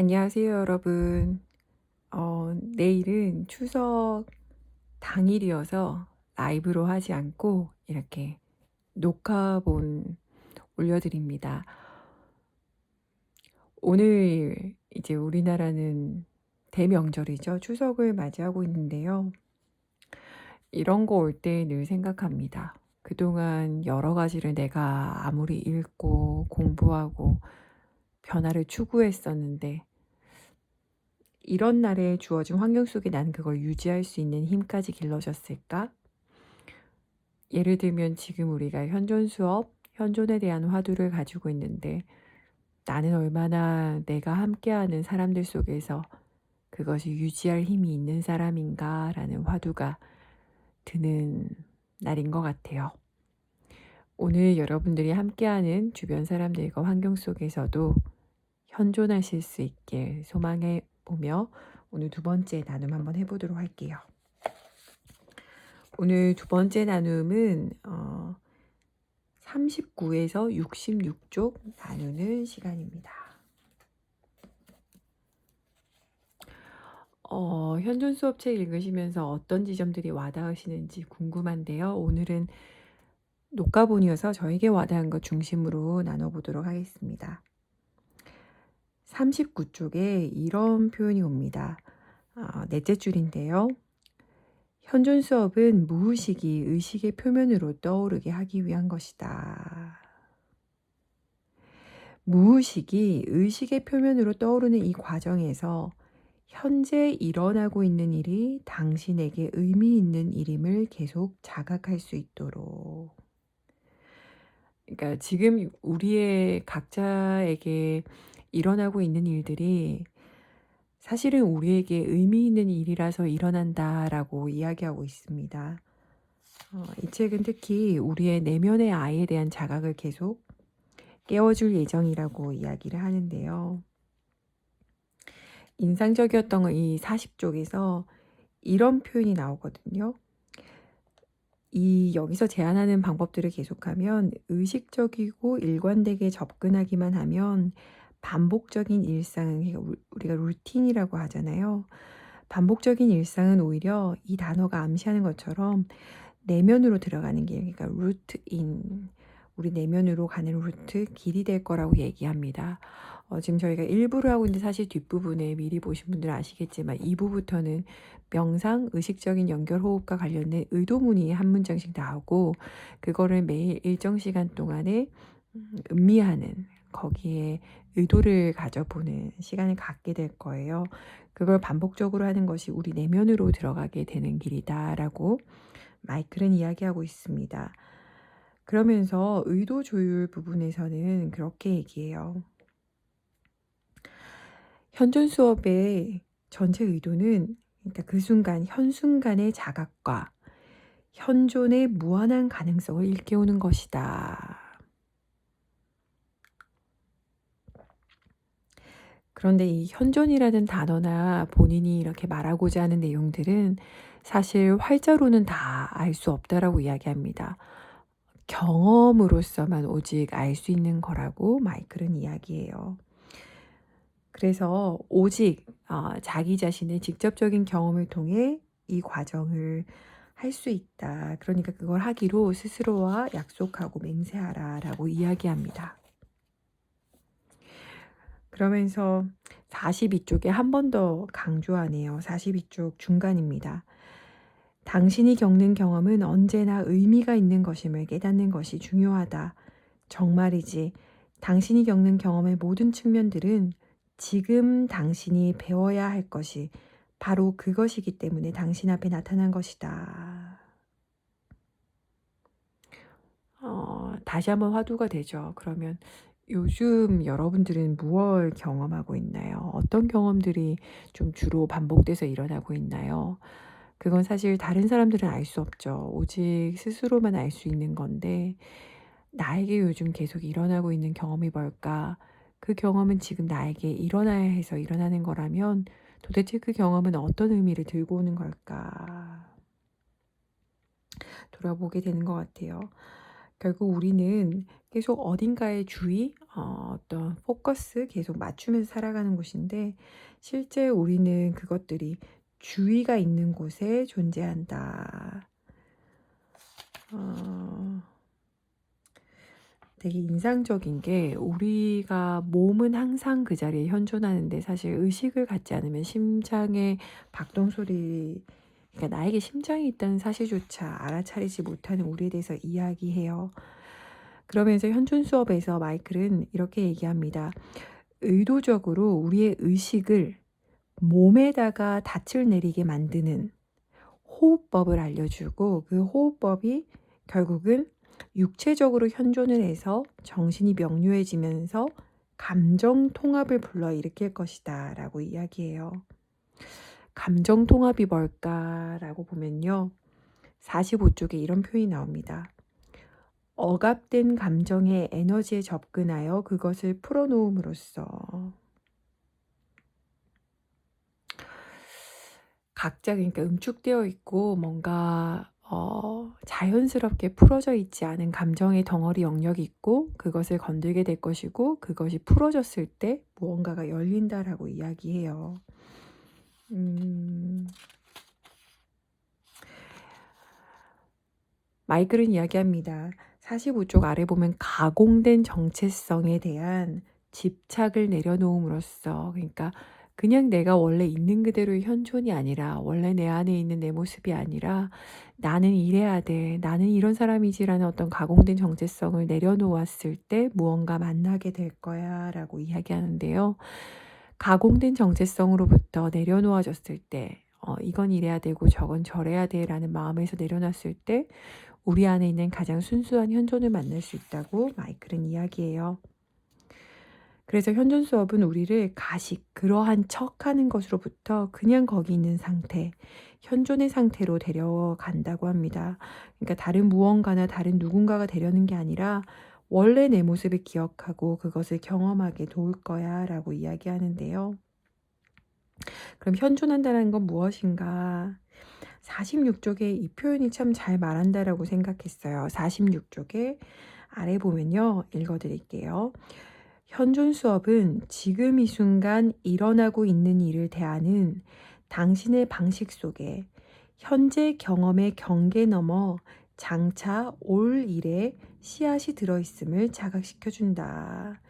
안녕하세요, 여러분. 내일은 추석 당일이어서 라이브로 하지 않고 이렇게 녹화본 올려드립니다. 오늘 이제 우리나라는 대명절이죠. 추석을 맞이하고 있는데요. 이런 거 올 때 늘 생각합니다. 그동안 여러 가지를 내가 아무리 읽고 공부하고 변화를 추구했었는데 이런 날에 주어진 환경 속에 나는 그걸 유지할 수 있는 힘까지 길러졌을까? 예를 들면 지금 우리가 현존 수업, 현존에 대한 화두를 가지고 있는데 나는 얼마나 내가 함께하는 사람들 속에서 그것이 유지할 힘이 있는 사람인가라는 화두가 드는 날인 것 같아요. 오늘 여러분들이 함께하는 주변 사람들과 환경 속에서도 현존하실 수 있길 소망해 보며 오늘 두 번째 나눔 한번 해보도록 할게요. 오늘 두 번째 나눔은 39에서 66쪽 나누는 시간입니다. 현존 수업책 읽으시면서 어떤 지점들이 와닿으시는지 궁금한데요. 오늘은 녹가본이어서 저에게 와닿은 것 중심으로 나눠보도록 하겠습니다. 39쪽에 이런 표현이 옵니다. 넷째 줄인데요. 현존 수업은 무의식이 의식의 표면으로 떠오르게 하기 위한 것이다. 무의식이 의식의 표면으로 떠오르는 이 과정에서 현재 일어나고 있는 일이 당신에게 의미 있는 일임을 계속 자각할 수 있도록. 그러니까 지금 우리의 각자에게 일어나고 있는 일들이 사실은 우리에게 의미 있는 일이라서 일어난다라고 이야기하고 있습니다. 이 책은 특히 우리의 내면의 아이에 대한 자각을 계속 깨워줄 예정이라고 이야기를 하는데요. 인상적이었던 건 이 40쪽에서 이런 표현이 나오거든요. 여기서 제안하는 방법들을 계속하면 의식적이고 일관되게 접근하기만 하면 반복적인 일상은 우리가 루틴이라고 하잖아요. 반복적인 일상은 오히려 이 단어가 암시하는 것처럼 내면으로 들어가는 길, 그러니까 루트인, 우리 내면으로 가는 루트, 길이 될 거라고 얘기합니다. 지금 저희가 1부를 하고 있는데 사실 뒷부분에 미리 보신 분들은 아시겠지만 2부부터는 명상, 의식적인 연결 호흡과 관련된 의도문이 한 문장씩 나오고 그거를 매일 일정 시간 동안에 음미하는 거기에 의도를 가져보는 시간을 갖게 될 거예요. 그걸 반복적으로 하는 것이 우리 내면으로 들어가게 되는 길이다라고 마이클은 이야기하고 있습니다. 그러면서 의도 조율 부분에서는 그렇게 얘기해요. 현존 수업의 전체 의도는 그러니까 그 순간, 현 순간의 자각과 현존의 무한한 가능성을 일깨우는 것이다. 그런데 이 현존이라는 단어나 본인이 이렇게 말하고자 하는 내용들은 사실 활자로는 다 알 수 없다라고 이야기합니다. 경험으로서만 오직 알 수 있는 거라고 마이클은 이야기해요. 그래서 오직 자기 자신의 직접적인 경험을 통해 이 과정을 할 수 있다. 그러니까 그걸 하기로 스스로와 약속하고 맹세하라라고 이야기합니다. 그러면서 42쪽에 한 번 더 강조하네요. 42쪽 중간입니다. 당신이 겪는 경험은 언제나 의미가 있는 것임을 깨닫는 것이 중요하다. 정말이지. 당신이 겪는 경험의 모든 측면들은 지금 당신이 배워야 할 것이 바로 그것이기 때문에 당신 앞에 나타난 것이다. 다시 한번 화두가 되죠. 그러면 요즘 여러분들은 무엇을 경험하고 있나요? 어떤 경험들이 좀 주로 반복돼서 일어나고 있나요? 그건 사실 다른 사람들은 알 수 없죠. 오직 스스로만 알 수 있는 건데 나에게 요즘 계속 일어나고 있는 경험이 뭘까? 그 경험은 지금 나에게 일어나야 해서 일어나는 거라면 도대체 그 경험은 어떤 의미를 들고 오는 걸까? 돌아보게 되는 것 같아요. 결국 우리는 계속 어딘가에 주의, 어떤 포커스 계속 맞추면서 살아가는 곳인데 실제 우리는 그것들이 주의가 있는 곳에 존재한다. 어, 되게 인상적인 게 우리가 몸은 항상 그 자리에 현존하는데 사실 의식을 갖지 않으면 심장의 박동 소리, 그러니까 나에게 심장이 있다는 사실조차 알아차리지 못하는 우리에 대해서 이야기해요. 그러면서 현존 수업에서 마이클은 이렇게 얘기합니다. 의도적으로 우리의 의식을 몸에다가 닻을 내리게 만드는 호흡법을 알려주고 그 호흡법이 결국은 육체적으로 현존을 해서 정신이 명료해지면서 감정 통합을 불러일으킬 것이다 라고 이야기해요. 감정 통합이 뭘까라고 보면요. 45쪽에 이런 표현이 나옵니다. 억압된 감정의 에너지에 접근하여 그것을 풀어놓음으로써 각자 그러니까 응축되어 있고 뭔가 자연스럽게 풀어져 있지 않은 감정의 덩어리 영역이 있고 그것을 건들게 될 것이고 그것이 풀어졌을 때 무언가가 열린다라고 이야기해요. 마이클은 이야기합니다. 45쪽 아래 보면 가공된 정체성에 대한 집착을 내려놓음으로써 그러니까 그냥 내가 원래 있는 그대로의 현존이 아니라 원래 내 안에 있는 내 모습이 아니라 나는 이래야 돼. 나는 이런 사람이지라는 어떤 가공된 정체성을 내려놓았을 때 무언가 만나게 될 거야 라고 이야기하는데요. 가공된 정체성으로부터 내려놓아졌을 때 이건 이래야 되고 저건 저래야 돼 라는 마음에서 내려놨을 때 우리 안에 있는 가장 순수한 현존을 만날 수 있다고 마이클은 이야기해요. 그래서 현존 수업은 우리를 가식, 그러한 척하는 것으로부터 그냥 거기 있는 상태, 현존의 상태로 데려간다고 합니다. 그러니까 다른 무언가나 다른 누군가가 되려는 게 아니라 원래 내 모습을 기억하고 그것을 경험하게 도울 거야 라고 이야기하는데요. 그럼 현존한다는 건 무엇인가? 46쪽에 이 표현이 참 잘 말한다라고 생각했어요. 46쪽에 아래 보면요. 읽어드릴게요. 현존 수업은 지금 이 순간 일어나고 있는 일을 대하는 당신의 방식 속에 현재 경험의 경계 넘어 장차 올 일에 씨앗이 들어있음을 자각시켜준다.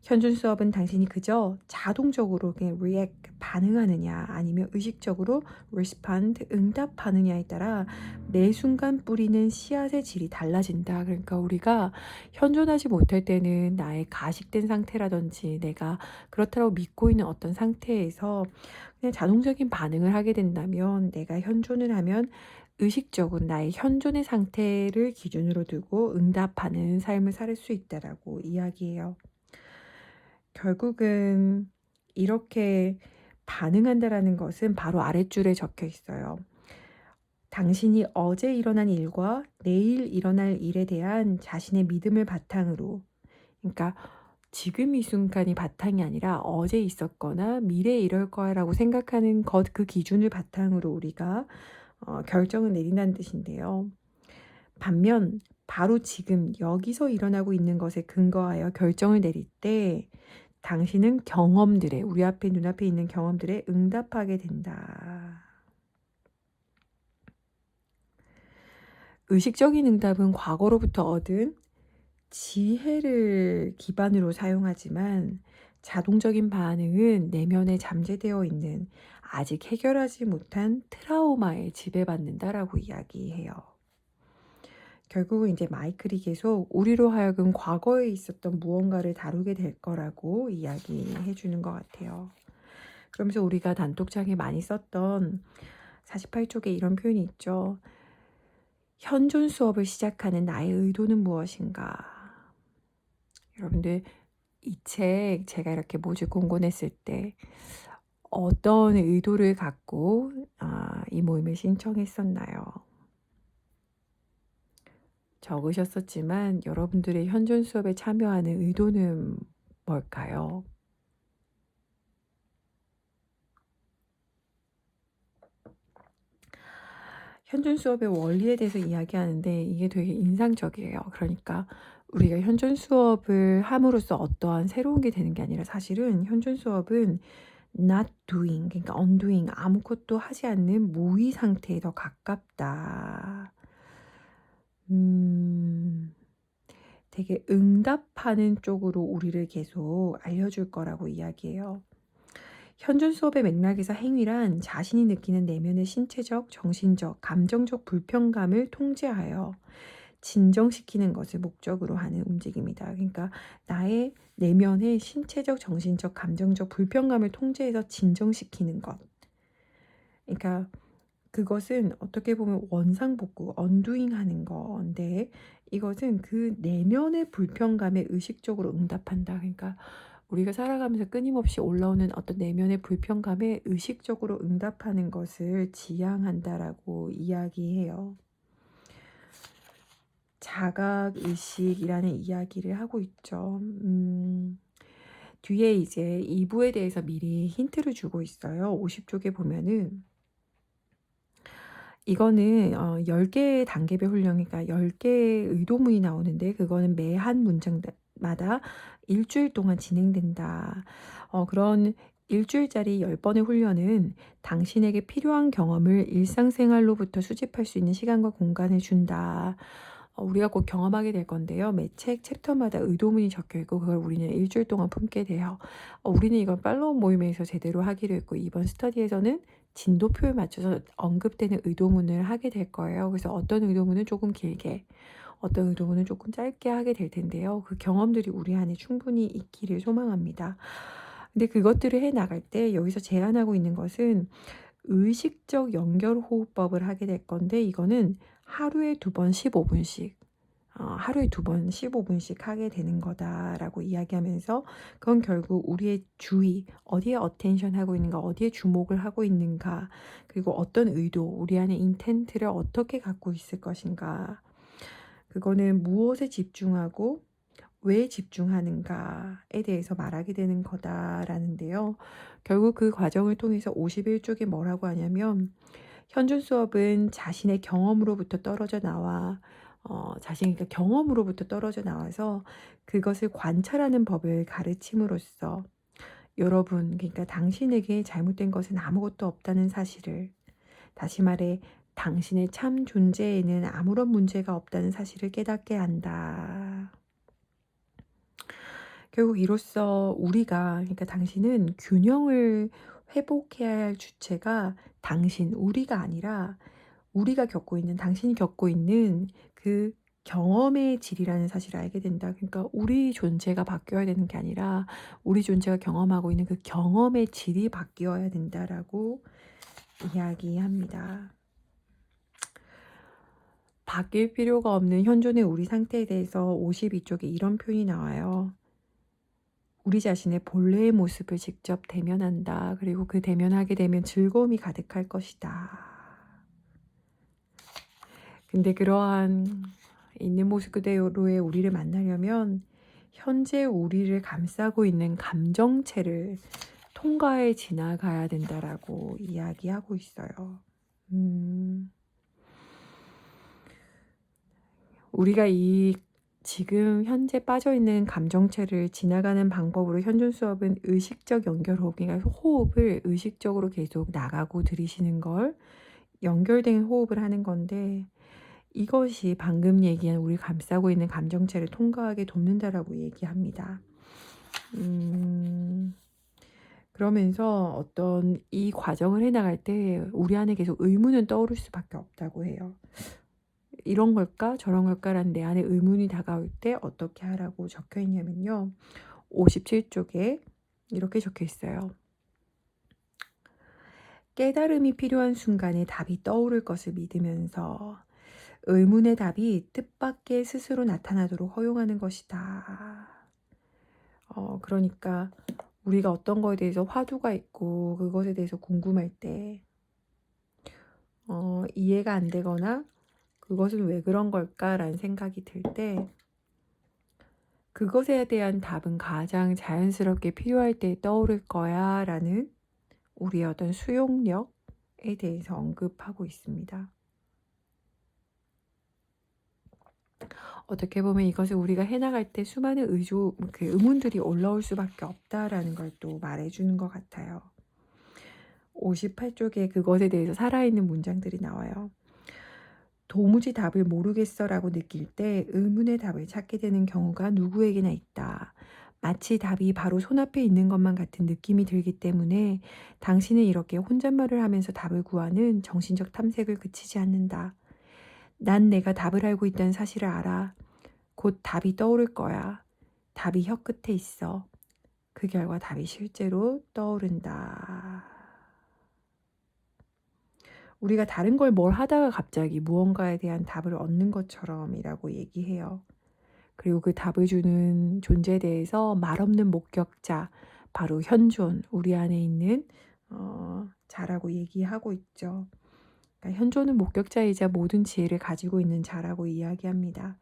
현존 수업은 당신이 그저 자동적으로 그냥 react, 반응하느냐 아니면 의식적으로 respond, 응답하느냐에 따라 매 순간 뿌리는 씨앗의 질이 달라진다. 그러니까 우리가 현존하지 못할 때는 나의 가식된 상태라든지 내가 그렇다고 믿고 있는 어떤 상태에서 그냥 자동적인 반응을 하게 된다면 내가 현존을 하면 의식적으로 나의 현존의 상태를 기준으로 두고 응답하는 삶을 살 수 있다라고 이야기해요. 결국은 이렇게 반응한다라는 것은 바로 아랫줄에 적혀 있어요. 당신이 어제 일어난 일과 내일 일어날 일에 대한 자신의 믿음을 바탕으로, 그러니까 지금 이 순간이 바탕이 아니라 어제 있었거나 미래에 이럴 거야라고 생각하는 것, 그 기준을 바탕으로 우리가 결정을 내린다는 뜻인데요. 반면 바로 지금 여기서 일어나고 있는 것에 근거하여 결정을 내릴 때 당신은 경험들에, 우리 앞에 눈앞에 있는 경험들에 응답하게 된다. 의식적인 응답은 과거로부터 얻은 지혜를 기반으로 사용하지만 자동적인 반응은 내면에 잠재되어 있는 아직 해결하지 못한 트라우마에 지배받는다라고 이야기해요. 결국은 이제 마이클이 계속 우리로 하여금 과거에 있었던 무언가를 다루게 될 거라고 이야기해 주는 것 같아요. 그러면서 우리가 단톡창에 많이 썼던 48쪽에 이런 표현이 있죠. 현존 수업을 시작하는 나의 의도는 무엇인가? 여러분들 이 책 제가 이렇게 모집 공고냈을 때 어떤 의도를 갖고 이 모임을 신청했었나요? 적으셨었지만 여러분들의 현존 수업에 참여하는 의도는 뭘까요? 현존 수업의 원리에 대해서 이야기하는데 이게 되게 인상적이에요. 그러니까 우리가 현존 수업을 함으로써 어떠한 새로운 게 되는 게 아니라 사실은 현존 수업은 not doing, 그러니까 undoing, 아무것도 하지 않는 무의 상태에 더 가깝다. 음, 되게 응답하는 쪽으로 우리를 계속 알려줄 거라고 이야기해요. 현존 수업의 맥락에서 행위란 자신이 느끼는 내면의 신체적, 정신적, 감정적 불편감을 통제하여 진정시키는 것을 목적으로 하는 움직임이다. 그러니까 나의 내면의 신체적, 정신적, 감정적 불편감을 통제해서 진정시키는 것. 그러니까 그것은 어떻게 보면 원상복구, 언두잉 하는 건데 이것은 그 내면의 불편감에 의식적으로 응답한다. 그러니까 우리가 살아가면서 끊임없이 올라오는 어떤 내면의 불편감에 의식적으로 응답하는 것을 지향한다라고 이야기해요. 자각의식이라는 이야기를 하고 있죠. 뒤에 이제 2부에 대해서 미리 힌트를 주고 있어요. 50쪽에 보면은 이거는 10개의 단계별 훈련이니까 10개의 의도문이 나오는데 그거는 매 한 문장마다 일주일 동안 진행된다. 그런 일주일짜리 10번의 훈련은 당신에게 필요한 경험을 일상생활로부터 수집할 수 있는 시간과 공간을 준다. 우리가 곧 경험하게 될 건데요. 매 책 챕터마다 의도문이 적혀 있고 그걸 우리는 일주일 동안 품게 돼요. 우리는 이걸 팔로우 모임에서 제대로 하기로 했고 이번 스터디에서는 진도표에 맞춰서 언급되는 의도문을 하게 될 거예요. 그래서 어떤 의도문은 조금 길게, 어떤 의도문은 조금 짧게 하게 될 텐데요. 그 경험들이 우리 안에 충분히 있기를 소망합니다. 근데 그것들을 해 나갈 때 여기서 제안하고 있는 것은 의식적 연결 호흡법을 하게 될 건데 이거는 하루에 2번 15분씩 하루에 2번 15분씩 하게 되는 거다라고 이야기하면서 그건 결국 우리의 주의, 어디에 어텐션 하고 있는가, 어디에 주목을 하고 있는가, 그리고 어떤 의도, 우리 안에 인텐트를 어떻게 갖고 있을 것인가, 그거는 무엇에 집중하고 왜 집중하는가에 대해서 말하게 되는 거다라는데요. 결국 그 과정을 통해서 51쪽에 뭐라고 하냐면 현존 수업은 자신의 경험으로부터 떨어져 나와 자신의 그러니까 경험으로부터 떨어져 나와서 그것을 관찰하는 법을 가르침으로써 여러분, 그러니까 당신에게 잘못된 것은 아무것도 없다는 사실을, 다시 말해 당신의 참 존재에는 아무런 문제가 없다는 사실을 깨닫게 한다. 결국 이로써 우리가, 그러니까 당신은 균형을 회복해야 할 주체가 당신, 우리가 아니라 우리가 겪고 있는, 당신이 겪고 있는 그 경험의 질이라는 사실을 알게 된다. 그러니까 우리 존재가 바뀌어야 되는 게 아니라 우리 존재가 경험하고 있는 그 경험의 질이 바뀌어야 된다라고 이야기합니다. 바뀔 필요가 없는 현존의 우리 상태에 대해서 52쪽에 이런 표현이 나와요. 우리 자신의 본래의 모습을 직접 대면한다. 그리고 그 대면하게 되면 즐거움이 가득할 것이다. 근데 그러한 있는 모습 그대로의 우리를 만나려면 현재 우리를 감싸고 있는 감정체를 통과해 지나가야 된다라고 이야기하고 있어요. 우리가 이 지금 현재 빠져있는 감정체를 지나가는 방법으로 현존 수업은 의식적 연결 호흡, 그러니까 호흡을 의식적으로 계속 나가고 들이쉬는 걸 연결된 호흡을 하는 건데 이것이 방금 얘기한 우리 감싸고 있는 감정체를 통과하게 돕는다라고 얘기합니다. 그러면서 어떤 이 과정을 해나갈 때 우리 안에 계속 의문은 떠오를 수밖에 없다고 해요. 이런 걸까 저런 걸까라는 내 안에 의문이 다가올 때 어떻게 하라고 적혀 있냐면요. 57쪽에 이렇게 적혀 있어요. 깨달음이 필요한 순간에 답이 떠오를 것을 믿으면서 의문의 답이 뜻밖의 스스로 나타나도록 허용하는 것이다. 그러니까 우리가 어떤 거에 대해서 화두가 있고 그것에 대해서 궁금할 때 이해가 안 되거나 그것은 왜 그런 걸까라는 생각이 들 때 그것에 대한 답은 가장 자연스럽게 필요할 때 떠오를 거야 라는 우리의 어떤 수용력에 대해서 언급하고 있습니다. 어떻게 보면 이것을 우리가 해나갈 때 수많은 의문들이 올라올 수밖에 없다라는 걸 또 말해주는 것 같아요. 58쪽에 그것에 대해서 살아있는 문장들이 나와요. 도무지 답을 모르겠어라고 느낄 때 의문의 답을 찾게 되는 경우가 누구에게나 있다. 마치 답이 바로 손앞에 있는 것만 같은 느낌이 들기 때문에 당신은 이렇게 혼잣말을 하면서 답을 구하는 정신적 탐색을 그치지 않는다. 난 내가 답을 알고 있다는 사실을 알아. 곧 답이 떠오를 거야. 답이 혀끝에 있어. 그 결과 답이 실제로 떠오른다. 우리가 다른 걸 뭘 하다가 갑자기 무언가에 대한 답을 얻는 것처럼이라고 얘기해요. 그리고 그 답을 주는 존재에 대해서 말없는 목격자, 바로 현존, 우리 안에 있는 자라고 얘기하고 있죠. 그러니까 현존은 목격자이자 모든 지혜를 가지고 있는 자라고 이야기합니다.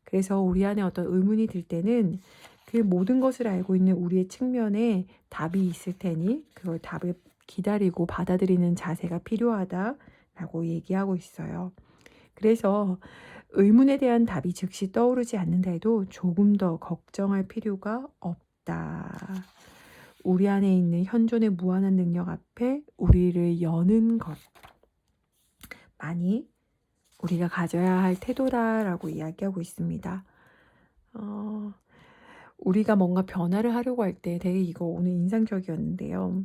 그래서 우리 안에 어떤 의문이 들 때는 그 모든 것을 알고 있는 우리의 측면에 답이 있을 테니 그걸 답을 기다리고 받아들이는 자세가 필요하다라고 얘기하고 있어요. 그래서 의문에 대한 답이 즉시 떠오르지 않는다 해도 조금 더 걱정할 필요가 없다. 우리 안에 있는 현존의 무한한 능력 앞에 우리를 여는 것. 많이 우리가 가져야 할 태도다라고 이야기하고 있습니다. 우리가 뭔가 변화를 하려고 할 때 되게 이거 오늘 인상적이었는데요.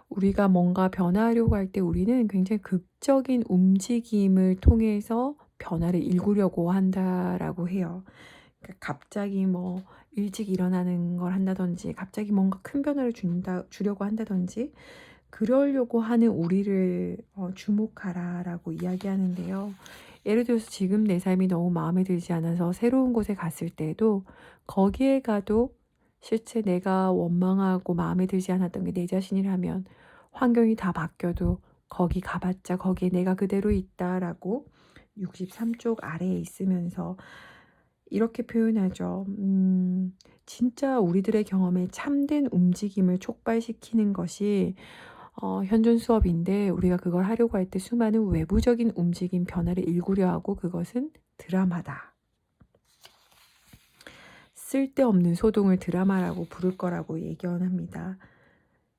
우리가 뭔가 변화하려고 할 때 우리는 굉장히 극적인 움직임을 통해서 변화를 일구려고 한다라고 해요. 그러니까 갑자기 뭐 일찍 일어나는 걸 한다든지 갑자기 뭔가 큰 변화를 주려고 한다든지 그러려고 하는 우리를 주목하라라고 이야기하는데요. 예를 들어서 지금 내 삶이 너무 마음에 들지 않아서 새로운 곳에 갔을 때도 거기에 가도 실제 내가 원망하고 마음에 들지 않았던 게 내 자신이라면 환경이 다 바뀌어도 거기 가봤자 거기에 내가 그대로 있다라고 63쪽 아래에 있으면서 이렇게 표현하죠. 진짜 우리들의 경험에 참된 움직임을 촉발시키는 것이 현존 수업인데 우리가 그걸 하려고 할 때 수많은 외부적인 움직임 변화를 일구려 하고 그것은 드라마다. 쓸데없는 소동을 드라마라고 부를 거라고 예견합니다.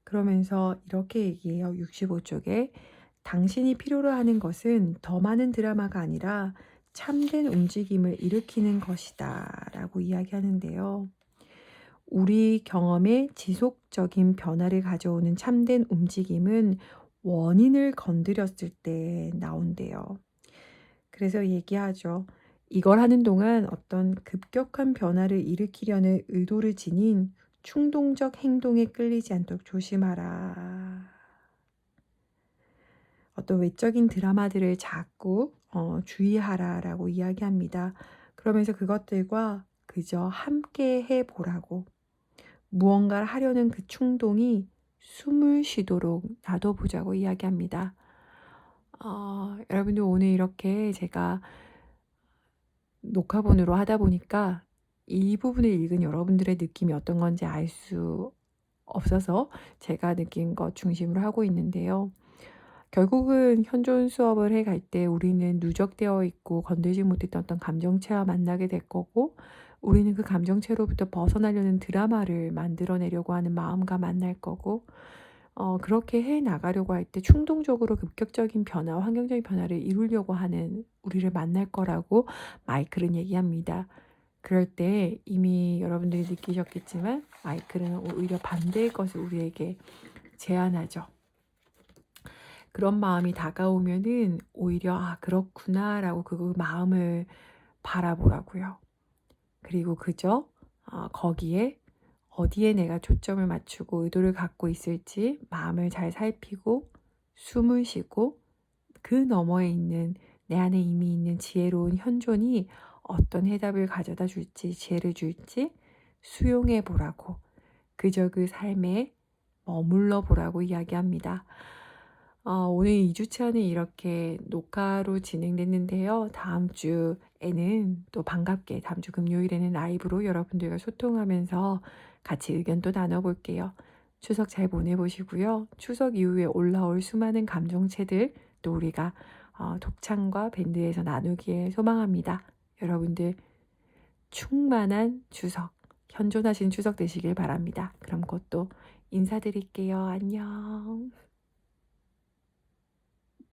그러면서 이렇게 얘기해요. 65쪽에 당신이 필요로 하는 것은 더 많은 드라마가 아니라 참된 움직임을 일으키는 것이다 라고 이야기하는데요. 우리 경험에 지속적인 변화를 가져오는 참된 움직임은 원인을 건드렸을 때 나온대요. 그래서 얘기하죠. 이걸 하는 동안 어떤 급격한 변화를 일으키려는 의도를 지닌 충동적 행동에 끌리지 않도록 조심하라. 어떤 외적인 드라마들을 자꾸 주의하라라고 이야기합니다. 그러면서 그것들과 그저 함께 해보라고. 무언가를 하려는 그 충동이 숨을 쉬도록 놔둬보자고 이야기합니다. 여러분들 오늘 이렇게 제가 녹화본으로 하다 보니까 이 부분을 읽은 여러분들의 느낌이 어떤 건지 알 수 없어서 제가 느낀 것 중심으로 하고 있는데요. 결국은 현존 수업을 해갈 때 우리는 누적되어 있고 건들지 못했던 어떤 감정체와 만나게 될 거고 우리는 그 감정체로부터 벗어나려는 드라마를 만들어내려고 하는 마음과 만날 거고 그렇게 해 나가려고 할 때 충동적으로 급격적인 변화, 환경적인 변화를 이루려고 하는 우리를 만날 거라고 마이클은 얘기합니다. 그럴 때 이미 여러분들이 느끼셨겠지만 마이클은 오히려 반대의 것을 우리에게 제안하죠. 그런 마음이 다가오면은 오히려 '아 그렇구나.'라고 그 마음을 바라보라고요. 그리고 그저 거기에 어디에 내가 초점을 맞추고 의도를 갖고 있을지 마음을 잘 살피고 숨을 쉬고 그 너머에 있는 내 안에 이미 있는 지혜로운 현존이 어떤 해답을 가져다 줄지 지혜를 줄지 수용해 보라고 그저 그 삶에 머물러 보라고 이야기합니다. 오늘 2주차는 이렇게 녹화로 진행됐는데요. 다음 주에는 또 반갑게 다음 주 금요일에는 라이브로 여러분들과 소통하면서 같이 의견도 나눠볼게요. 추석 잘 보내보시고요. 추석 이후에 올라올 수많은 감정체들 또 우리가 독창과 밴드에서 나누기에 소망합니다. 여러분들 충만한 추석, 현존하신 추석 되시길 바랍니다. 그럼 곧 또 인사드릴게요. 안녕.